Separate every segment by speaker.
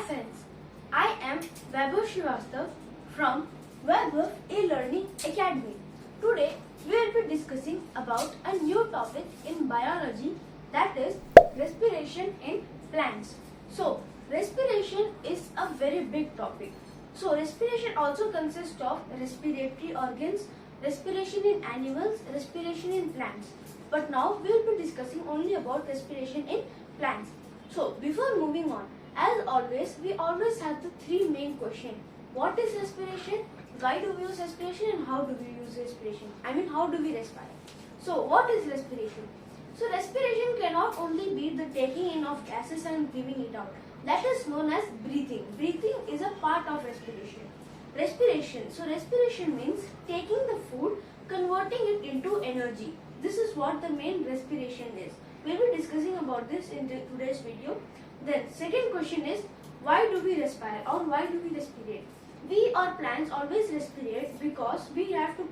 Speaker 1: friends, I am Vaibhav Srivastav from Vaibhav E-Learning Academy. Today we will be discussing about a new topic in biology, that is respiration in plants. So respiration is a very big topic. So respiration also consists of respiratory organs, respiration in animals, respiration in plants. But now we will be discussing only about respiration in plants. So before moving on, as always, we always have the three main questions. What is respiration? Why do we use respiration? And how do we use respiration? How do we respire? So what is respiration? So respiration cannot only be the taking in of gases and giving it out. That is known as breathing. Breathing is a part of respiration. Respiration. So respiration means taking the food, converting it into energy. This is what the main respiration is. We will be discussing about this in today's video. Then second question is, why do we respire or why do we respirate? We or plants always respirate because we have to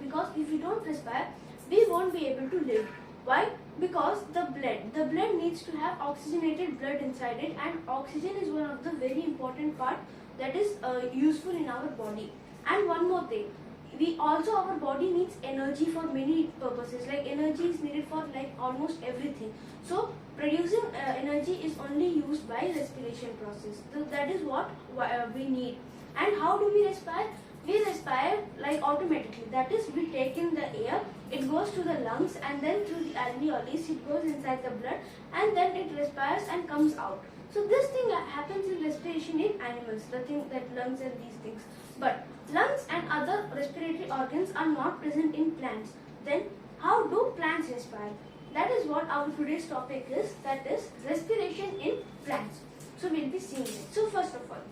Speaker 1: because if we don't respire, we won't be able to live. Why? Because the blood needs to have oxygenated blood inside it, and oxygen is one of the very important part that is useful in our body. And one more thing, our body needs energy for many purposes. Like energy is needed for almost everything. So producing energy is only used by respiration process. So that is what we need. And how do we respire? We respire automatically. That is, we take in the air, it goes to the lungs, and then through the alveoli it goes inside the blood, and then it respires and comes out. So this thing happens in respiration in animals, the thing that lungs and these things. But lungs and other respiratory organs are not present in plants. Then how do plants respire? That is what our today's topic is, that is respiration in plants. So we'll be seeing it. So first of all,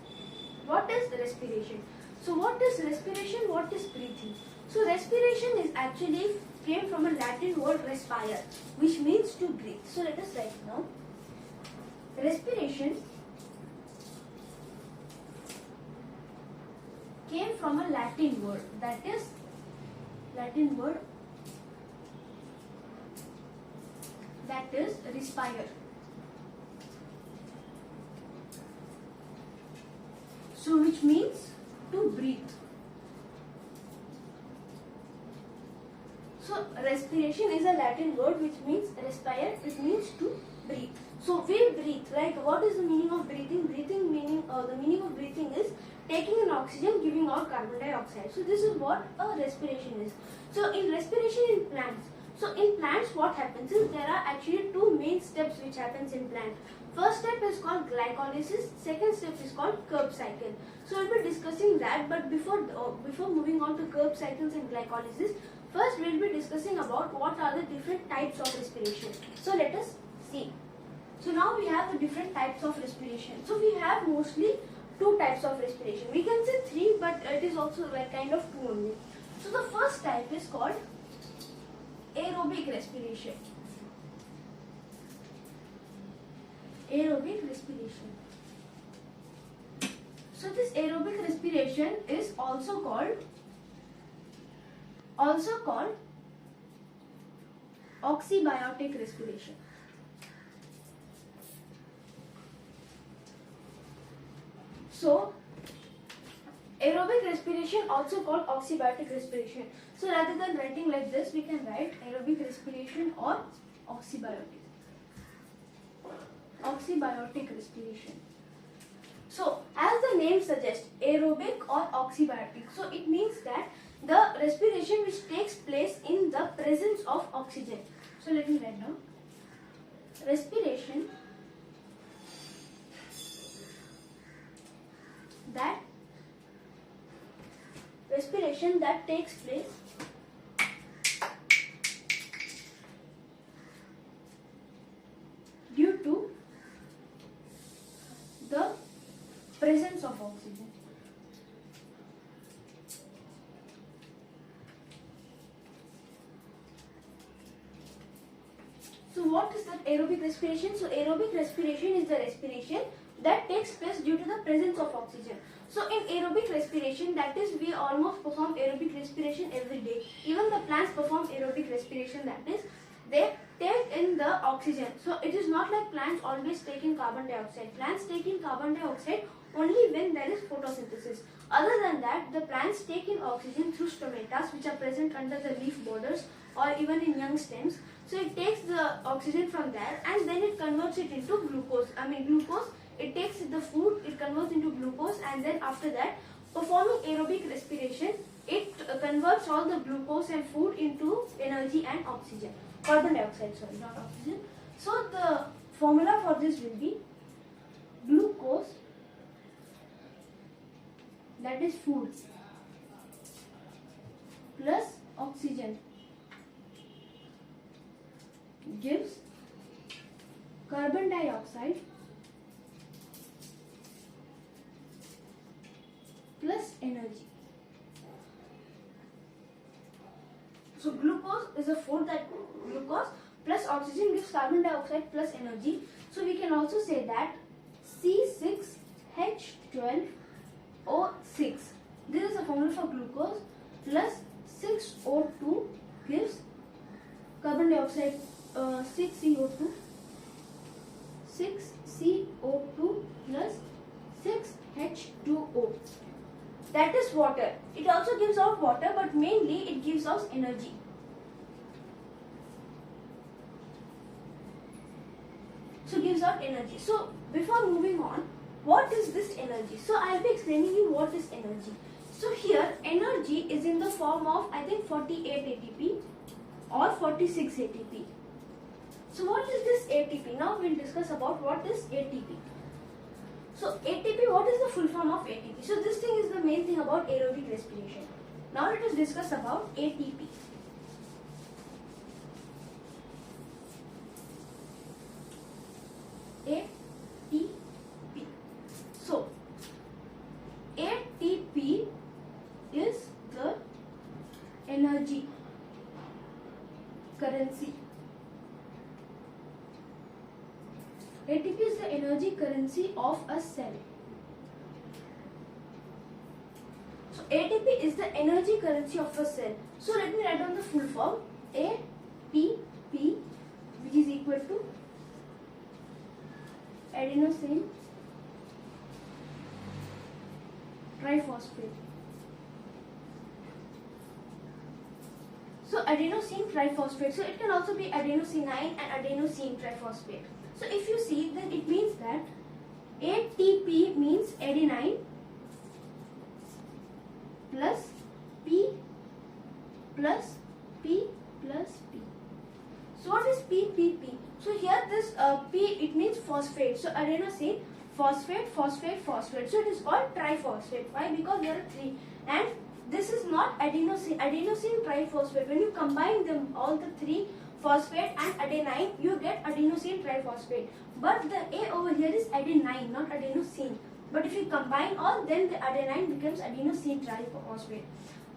Speaker 1: what is respiration? So what is respiration? What is breathing? So respiration is actually came from a Latin word respire, which means to breathe. So let us write now. Respiration came from a Latin word, that is Latin word that is respire. So which means to breathe. So respiration is a Latin word which means respire, it means to breathe. So we breathe, what is the meaning of breathing? The meaning of breathing is taking in oxygen, giving out carbon dioxide. So this is what a respiration is. So in respiration in plants, what happens is there are actually two main steps which happens in plant. First step is called glycolysis, second step is called Krebs cycle. So we'll be discussing that, but before moving on to Krebs cycles and glycolysis, first we'll be discussing about what are the different types of respiration. So let us see. So now we have the different types of respiration. So we have mostly two types of respiration. We can say three, but it is also kind of two only. So the first type is called aerobic respiration. Aerobic respiration. So this aerobic respiration is also called oxybiotic respiration. So aerobic respiration also called oxybiotic respiration. So rather than writing like this, we can write aerobic respiration or oxybiotic respiration. So as the name suggests, aerobic or oxybiotic, so it means that the respiration which takes place in the presence of oxygen. So let me write down. Respiration that takes place due to the presence of oxygen. So what is that aerobic respiration? So aerobic respiration is the respiration that takes place due to the presence of oxygen. So in aerobic respiration, that is, we almost perform aerobic respiration every day. Even the plants perform aerobic respiration, that is, they take in the oxygen. So it is not like plants always take in carbon dioxide. Plants take in carbon dioxide only when there is photosynthesis. Other than that, the plants take in oxygen through stomatas, which are present under the leaf borders or even in young stems. So it takes the oxygen from there and then it converts it into glucose. Glucose, it takes the food, it converts into glucose, and then after that, performing aerobic respiration, it converts all the glucose and food into energy and oxygen. Carbon dioxide, sorry, not oxygen. So the formula for this will be glucose, that is food, plus oxygen gives carbon dioxide plus energy. So glucose is a food, that glucose plus oxygen gives carbon dioxide plus energy. So we can also say that C6H12O6. This is the formula for glucose, plus 6O2 gives carbon dioxide, 6CO2 plus 6H2O. That is water. It also gives out water, but mainly it gives us energy. So gives out energy. So before moving on, what is this energy? So I will be explaining you what is energy. So here energy is in the form of, I think, 48 ATP or 46 ATP. So what is this ATP? Now we will discuss about what is ATP. So ATP, what is the full form of ATP? So this thing is the main thing about aerobic respiration. Now let us discuss about ATP. ATP. So ATP is the energy currency. ATP is the energy currency of a cell. So ATP is the energy currency of a cell. So let me write down the full form. ATP, which is equal to adenosine triphosphate. So adenosine triphosphate. So it can also be adenosine and adenosine triphosphate. So if you see, then it means that ATP means adenine plus P plus P plus P. So what is PPP? So here this P, it means phosphate. So adenosine, phosphate, phosphate, phosphate. So it is called triphosphate. Why? Because there are three. And this is not adenosine. Adenosine triphosphate. When you combine them, all the three, phosphate and adenine, you get adenosine triphosphate. But the A over here is adenine, not adenosine. But if you combine all, then the adenine becomes adenosine triphosphate.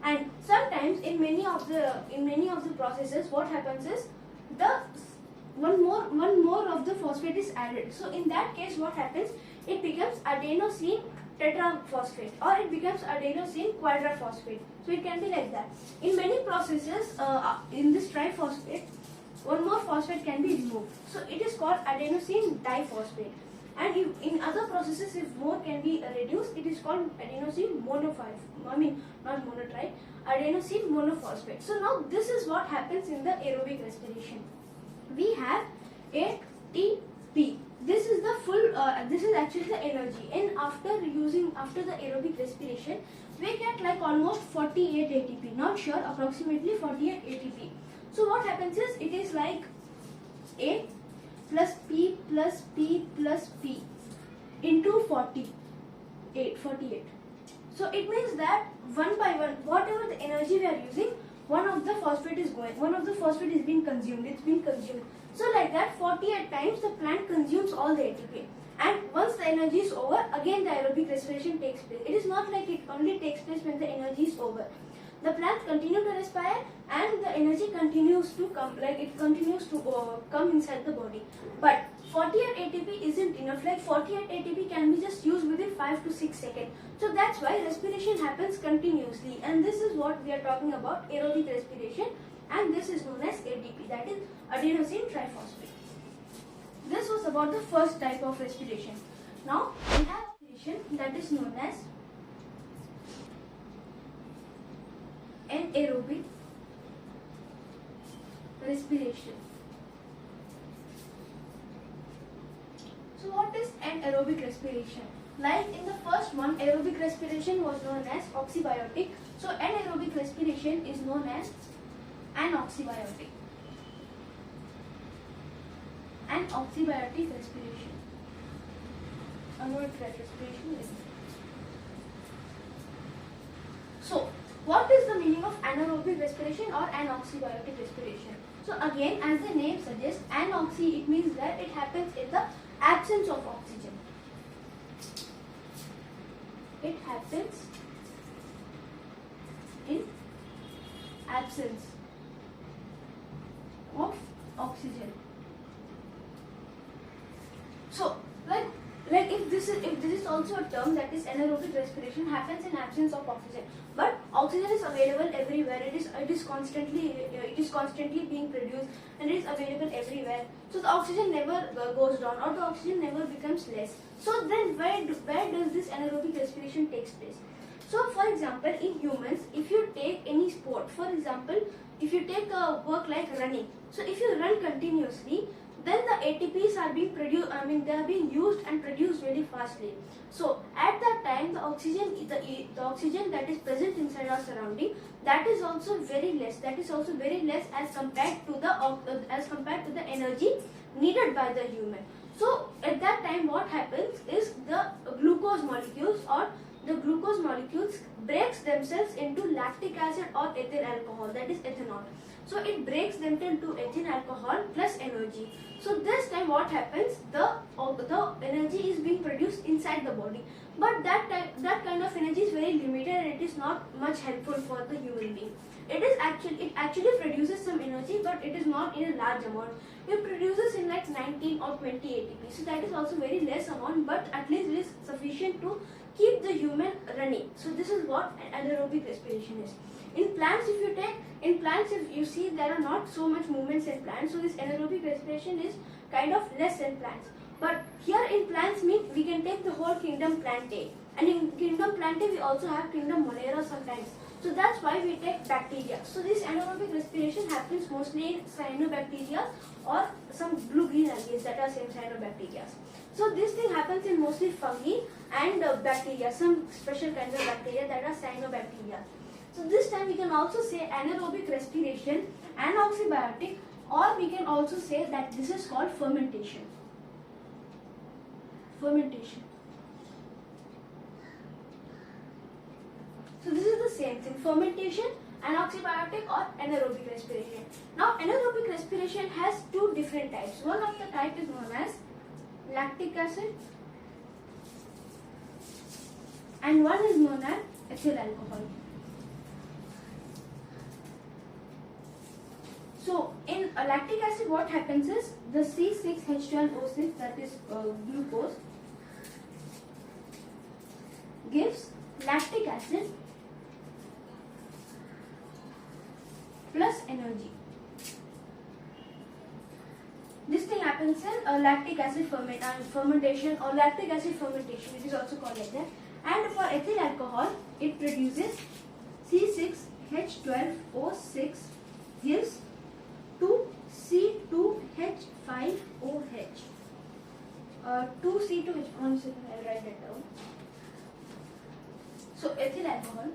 Speaker 1: And sometimes in many of the processes, what happens is the one more of the phosphate is added. So in that case, what happens? It becomes adenosine tetraphosphate, or it becomes adenosine quadraphosphate. So it can be like that. In many processes, in this triphosphate, one more phosphate can be removed. So it is called adenosine diphosphate. And if in other processes, if more can be reduced, it is called adenosine adenosine monophosphate. So now this is what happens in the aerobic respiration. We have ATP. This is the full. This is actually the energy. And after the aerobic respiration, we get like almost 48 ATP. Not sure, approximately 48 ATP. So what happens is, it is like A plus P plus P plus P into 48. So it means that one by one, whatever the energy we are using, one of the phosphate is being consumed. It's being consumed. So like that, 48 times the plant consumes all the ATP. And once the energy is over, again the aerobic respiration takes place. It is not like it only takes place when the energy is over. The plants continue to respire and the energy continues to come, come inside the body. But 48 ATP isn't enough. Like 48 ATP can be just used within 5 to 6 seconds. So that's why respiration happens continuously. And this is what we are talking about, aerobic respiration. And this is known as ATP. That is adenosine triphosphate. This was about the first type of respiration. Now we have respiration that is known as anaerobic respiration. So what is anaerobic respiration? Like in the first one, aerobic respiration was known as oxybiotic. So anaerobic respiration is known as anoxybiotic. Anoxybiotic respiration. Anaerobic respiration is. So what is the meaning of anaerobic respiration or anoxybiotic respiration? So again, as the name suggests, anoxy, it means that it happens in the absence of oxygen. It happens in absence of oxygen. So like if this is also a term, that is anaerobic respiration happens in absence of oxygen, but oxygen is available everywhere. It is constantly being produced and it is available everywhere. So the oxygen never goes down or the oxygen never becomes less. So then where does this anaerobic respiration takes place? So for example, in humans, if you take any sport, for example, if you take a work like running, so if you run continuously, then the ATPs are being produced, they are being used and produced very fastly. So at that time, the oxygen that is present inside our surrounding, that is also very less. That is also very less as compared to the energy needed by the human. So at that time, what happens is the glucose molecules breaks themselves into lactic acid or ethyl alcohol, that is ethanol. So it breaks them into ethyl alcohol plus energy. So this time what happens, the energy is being produced inside the body, but that kind of energy is very limited and it is not much helpful for the human being. It actually produces some energy, but it is not in a large amount. It produces in like 19 or 20 ATP. So that is also very less amount, but at least it is sufficient to keep the human running. So this is what anaerobic respiration is. In plants, if you see, there are not so much movements in plants, so this anaerobic respiration is kind of less in plants. But here in plants means we can take the whole kingdom Plantae, and in kingdom Plantae we also have kingdom Monera sometimes. So that's why we take bacteria. So this anaerobic respiration happens mostly in cyanobacteria or some blue-green algae that are same cyanobacteria. So this thing happens in mostly fungi and bacteria, some special kinds of bacteria that are cyanobacteria. So this time we can also say anaerobic respiration, anoxybiotic, or we can also say that this is called fermentation. Fermentation. So this is the same thing, fermentation, anoxybiotic or anaerobic respiration. Now anaerobic respiration has two different types. One of the type is known as lactic acid and one is known as ethyl alcohol. So in lactic acid, what happens is the C6H12O6, that is glucose, gives lactic acid plus energy. This thing happens in lactic acid fermentation or lactic acid fermentation, it is also called like that. And for ethyl alcohol, it produces C6H12O6 gives 2C2H5OH. 2C2H, one second, I'll write that down. So ethyl alcohol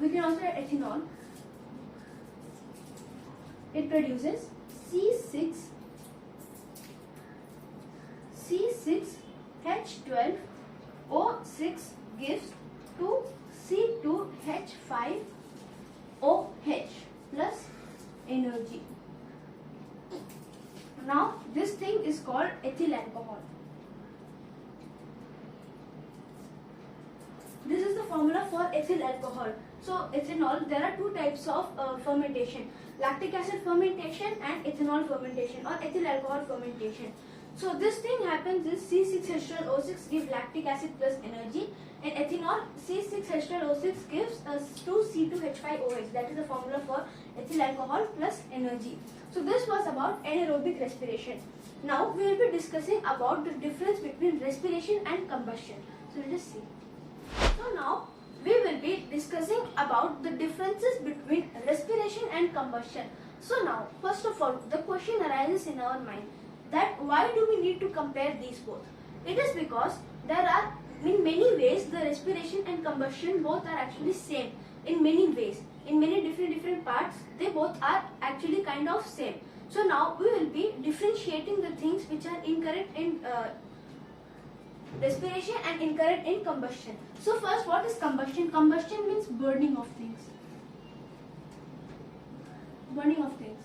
Speaker 1: we can also add ethanol. It produces C6H12O6 gives 2C2H5OH plus energy. Now this thing is called ethyl alcohol. This is the formula for ethyl alcohol. So ethanol, there are two types of fermentation, lactic acid fermentation and ethanol fermentation or ethyl alcohol fermentation. So this thing happens is C6H12O6 gives lactic acid plus energy, and ethanol C6H12O6 gives us 2C2H5OH. That is the formula for ethyl alcohol plus energy. So this was about anaerobic respiration. Now we will be discussing about the difference between respiration and combustion. So let us see. So now we will be discussing about the differences between respiration and combustion. So now, first of all, the question arises in our mind that why do we need to compare these both? It is because there are in many ways the respiration and combustion both are actually same in many ways. In many different parts, they both are actually kind of same. So now we will be differentiating the things which are incorrect in respiration and incorrect in combustion. So first, what is combustion? Combustion means burning of things. Burning of things.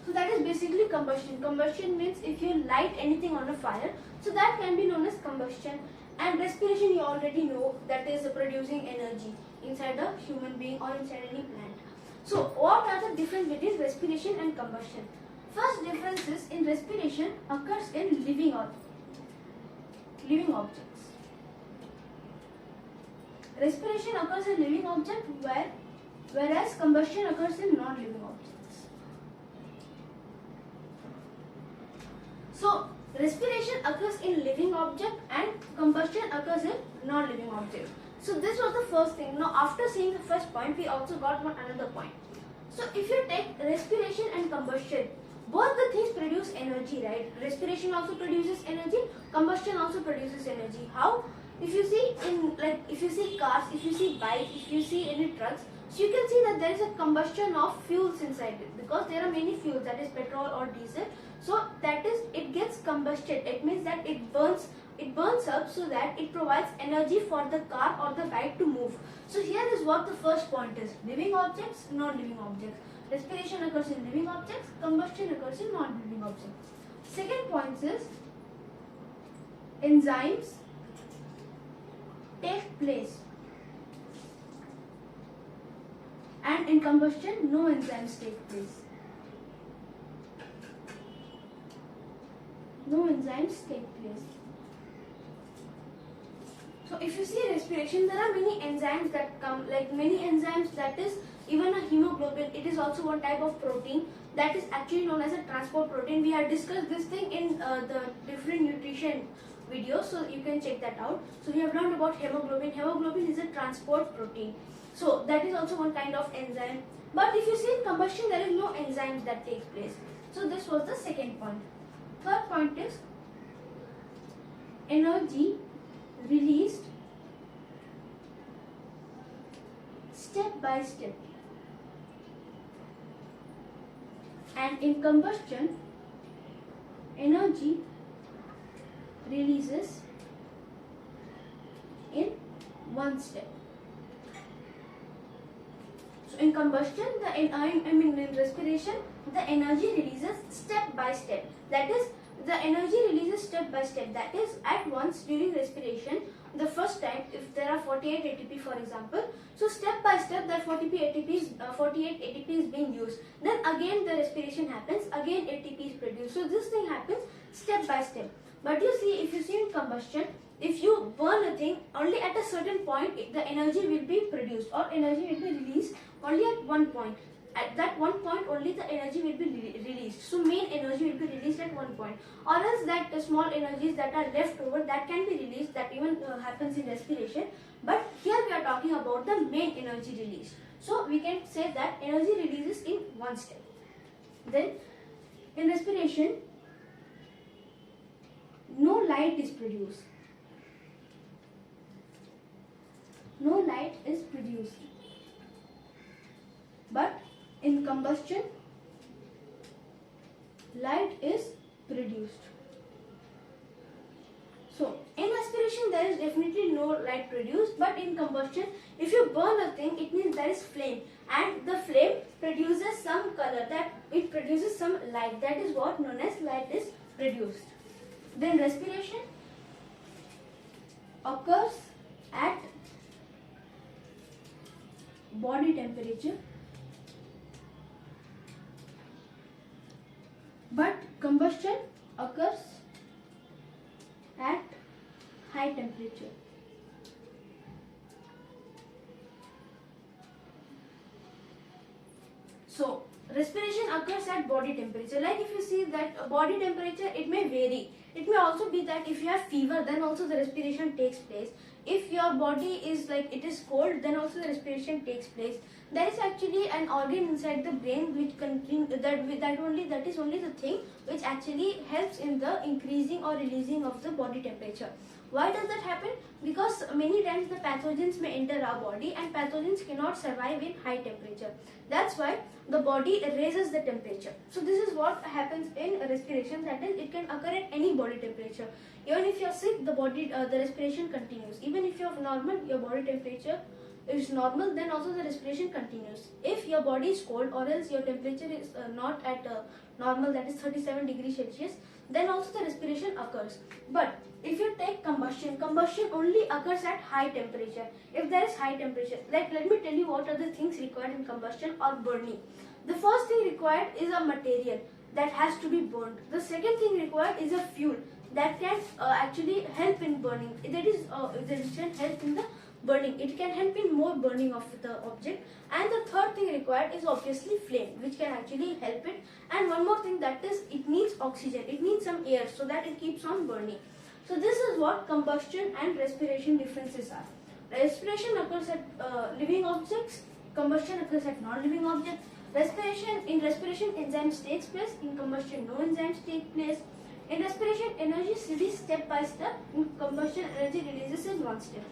Speaker 1: So that is basically combustion. Combustion means if you light anything on a fire, so that can be known as combustion. And respiration you already know, that is producing energy inside a human being or inside any plant. So what are the difference between respiration and combustion? First difference is in respiration occurs in living objects. Respiration occurs in living object whereas combustion occurs in non-living objects. So respiration occurs in living object and combustion occurs in non-living object. So this was the first thing. Now after seeing the first point, we also got another point. So if you take respiration and combustion, both the things produce energy, right? Respiration also produces energy, combustion also produces energy. How? If you see if you see cars, if you see bikes, if you see any trucks, so you can see that there is a combustion of fuels inside it because there are many fuels, that is petrol or diesel. So that is, it gets combusted. It means that it burns up so that it provides energy for the car or the bike to move. So here is what the first point is: living objects, non-living objects. Respiration occurs in living objects, combustion occurs in non-living objects. Second point is enzymes take place, and in combustion no enzymes take place. No enzymes take place. So if you see respiration, there are many enzymes that come, like many enzymes, that is even a hemoglobin. It is also one type of protein that is actually known as a transport protein. We have discussed this thing in the different nutrition videos, so you can check that out. So we have learned about hemoglobin. Hemoglobin is a transport protein. So that is also one kind of enzyme. But if you see in combustion, there is no enzymes that takes place. So this was the second point. Third point is energy released step by step, and in combustion energy releases in one step. So in combustion, in respiration, the energy releases step by step. That is, the energy releases step by step. That is, at once during respiration, the first time, if there are 48 ATP for example, so step by step that 48 ATP is being used. Then again the respiration happens, again ATP is produced. So this thing happens step by step. But you see, if you see in combustion, if you burn a thing, only at a certain point the energy will be produced or energy will be released only at one point. At that one point only the energy will be released. So main energy will be released at one point, or else that small energies that are left over, that can be released, that even happens in respiration. But here we are talking about the main energy release. So we can say that energy releases in one step. Then in respiration, no light is produced. No light is produced. But in combustion, light is produced. So in respiration there is definitely no light produced, but in combustion, if you burn a thing, it means there is flame, and the flame produces some color, that it produces some light. That is what known as light is produced. Then respiration occurs at body temperature, but Combustion occurs at high temperature. So, respiration occurs at body temperature. Like if you see that body temperature, it may vary. It may also be that if you have fever, then also the respiration takes place. If your body is like it is cold, then also the respiration takes place. There is actually an organ inside the brain which that is only the thing which actually helps in the increasing or releasing of the body temperature. Why does that happen? Because many times the pathogens may enter our body and pathogens cannot survive in high temperature. That's why the body raises the temperature. So this is what happens in respiration, that is it can occur at any body temperature. Even if you're sick, the respiration continues. Even if you're normal, your body temperature is normal, then also the respiration continues. If your body is cold or else your temperature is not at normal, that is 37 degrees Celsius, then also the respiration occurs. But if you take combustion only occurs at high temperature. If there is high temperature, let me tell you what are the things required in combustion or burning. The first thing required is a material that has to be burned. The second thing required is a fuel that can actually help in burning. That is, it can help in the burning. It can help in more burning of the object. And the third thing required is obviously flame, which can actually help it. And one more thing, that is it needs oxygen. It needs some air so that it keeps on burning. So this is what combustion and respiration differences are. Respiration occurs at living objects. Combustion occurs at non-living objects. In respiration enzymes takes place. In combustion no enzymes take place. In respiration energy is released step by step. In combustion energy releases in one step.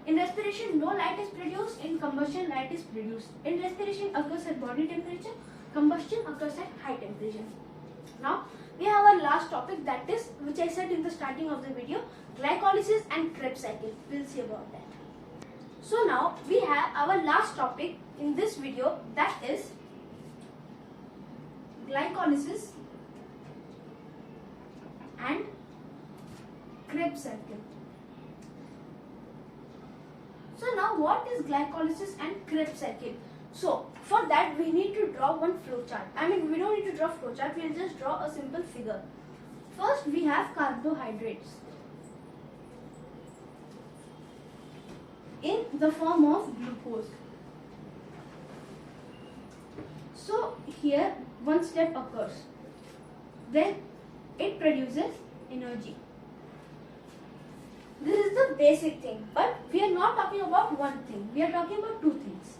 Speaker 1: In respiration no light is produced. In combustion light is produced. In respiration occurs at body temperature. Combustion occurs at high temperature. Now we have our last topic, that is, which I said in the starting of the video, glycolysis and Krebs cycle. We'll see about that. So now we have our last topic in this video, that is glycolysis and Krebs cycle. So now what is glycolysis and Krebs cycle? So for that we need to draw one flow chart. We don't need to draw flow chart, we'll just draw a simple figure. First we have carbohydrates in the form of glucose. So here one step occurs. Then it produces energy. This is the basic thing, but we are not talking about one thing, we are talking about two things.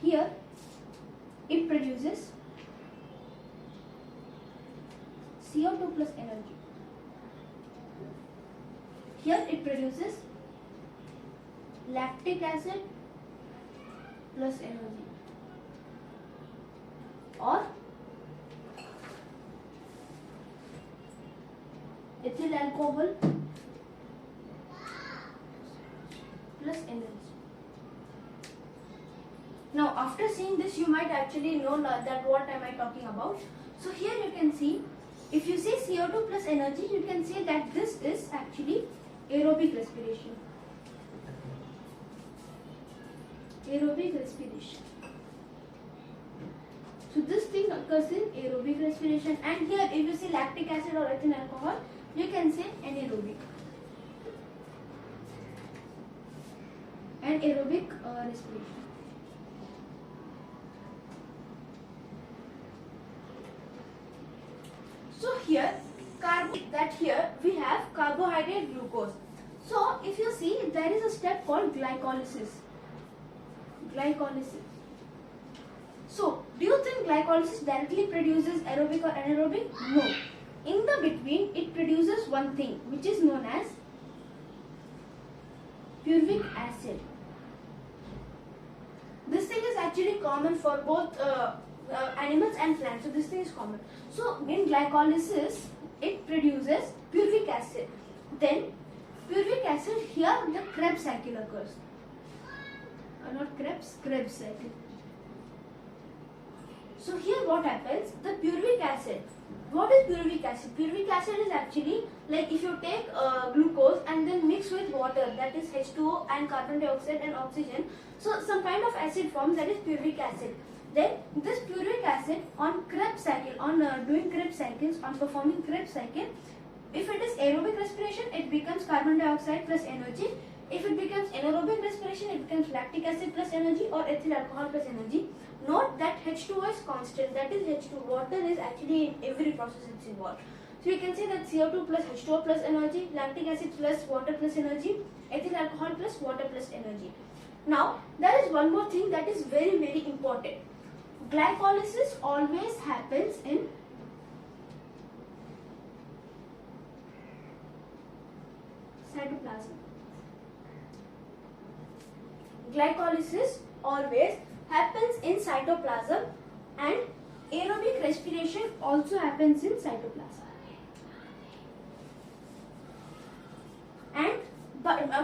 Speaker 1: Here it produces CO2 plus energy. Here it produces lactic acid plus energy, or ethyl alcohol plus energy. Now after seeing this, you might actually know that what am I talking about. So here you can see, if you see CO2 plus energy, you can see that this is actually aerobic respiration. Aerobic respiration. So this thing occurs in aerobic respiration, and here if you see lactic acid or ethyl alcohol, you can say anaerobic. Anaerobic respiration. So here we have carbohydrate glucose. So if you see, there is a step called glycolysis. Glycolysis. So do you think glycolysis directly produces aerobic or anaerobic? No. In the between, it produces one thing which is known as pyruvic acid. This thing is actually common for both animals and plants. So this thing is common. So in glycolysis, it produces pyruvic acid. Then pyruvic acid, here the Krebs cycle occurs. Not Krebs, Krebs cycle. So here what happens? The pyruvic acid. What is pyruvic acid? Pyruvic acid is actually like if you take glucose and then mix with water, that is H2O and carbon dioxide and oxygen. So some kind of acid forms, that is pyruvic acid. Then this pyruvic acid on Krebs cycle, on doing Krebs cycles, on performing Krebs cycle, if it is aerobic respiration, it becomes carbon dioxide plus energy. If it becomes anaerobic respiration, it becomes lactic acid plus energy or ethyl alcohol plus energy. Note that H2O is constant, that is H2. Water is actually in every process it's involved. So we can say that CO2 plus H2O plus energy, lactic acid plus water plus energy, ethyl alcohol plus water plus energy. Now, there is one more thing that is very, very important. Glycolysis always happens in cytoplasm. Glycolysis always happens in cytoplasm, and aerobic respiration also happens in cytoplasm.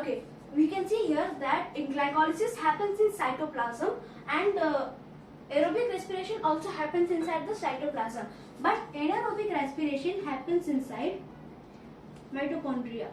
Speaker 1: Okay, we can see here that glycolysis happens in cytoplasm, and aerobic respiration also happens inside the cytoplasm, but anaerobic respiration happens inside mitochondria.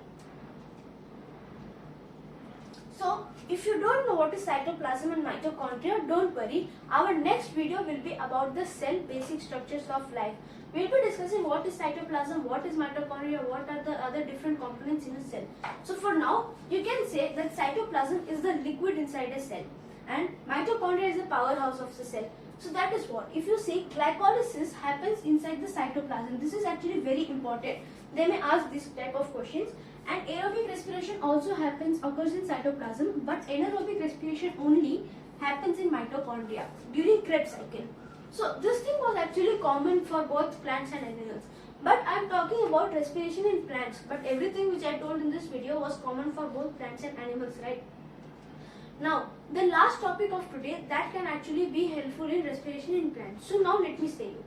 Speaker 1: So, if you don't know what is cytoplasm and mitochondria, don't worry. Our next video will be about the cell basic structures of life. We will be discussing what is cytoplasm, what is mitochondria, what are the other different components in a cell. So, for now, you can say that cytoplasm is the liquid inside a cell and mitochondria is the powerhouse of the cell. So, that is what. If you see, glycolysis happens inside the cytoplasm. This is actually very important. They may ask this type of questions. And aerobic respiration also occurs in cytoplasm, but anaerobic respiration only happens in mitochondria during Krebs cycle. So this thing was actually common for both plants and animals. But I am talking about respiration in plants. But everything which I told in this video was common for both plants and animals, right? Now, the last topic of today that can actually be helpful in respiration in plants. So now let me say you.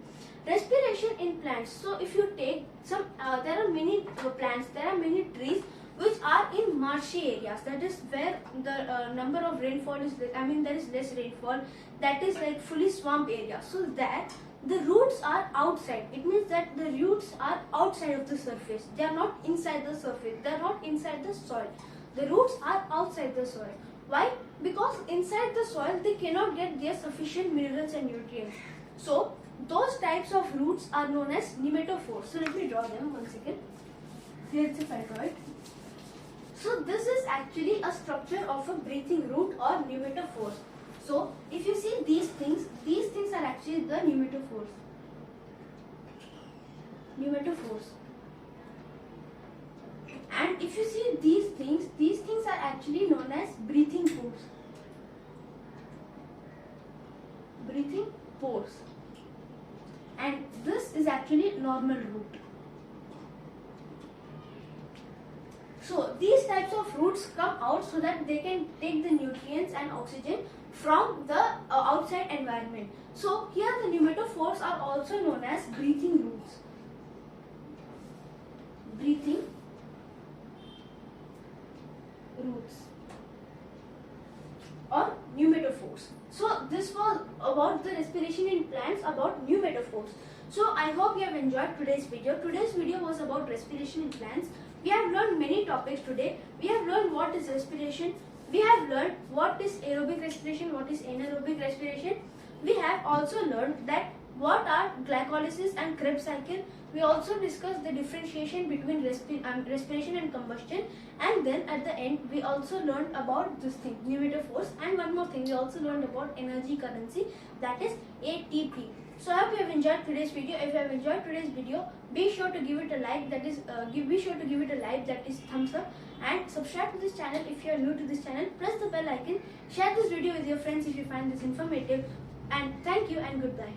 Speaker 1: Respiration in plants. So if you take some, there are many plants, there are many trees which are in marshy areas. That is where the number of rainfall is, there is less rainfall. That is like fully swamp area. So that the roots are outside. It means that the roots are outside of the surface. They are not inside the surface. They are not inside the soil. The roots are outside the soil. Why? Because inside the soil they cannot get their sufficient minerals and nutrients. So those types of roots are known as nematophores. So let me draw them 1 second. Here it's if I draw it. So this is actually a structure of a breathing root or nematophores. So if you see these things are actually the nematophores. Nematophores. And if you see these things are actually known as breathing pores. Breathing pores. And this is actually normal root. So these types of roots come out so that they can take the nutrients and oxygen from the outside environment. So here the nematophores are also known as breathing roots. Breathing roots or nematophores. So this was about the respiration in plants, about nematophores. So I hope you have enjoyed today's video. Today's video was about respiration in plants. We have learned many topics today. We have learned what is respiration. We have learned what is aerobic respiration, what is anaerobic respiration. We have also learned that what are glycolysis and Krebs cycle. We also discussed the differentiation between respiration and combustion, and then at the end we also learned about this thing, nematophores, and one more thing, we also learned about energy currency, that is ATP. So I hope you have enjoyed today's video. If you have enjoyed today's video, be sure to give it a like, that is thumbs up, and subscribe to this channel if you are new to this channel. Press the bell icon, share this video with your friends if you find this informative, and thank you and goodbye.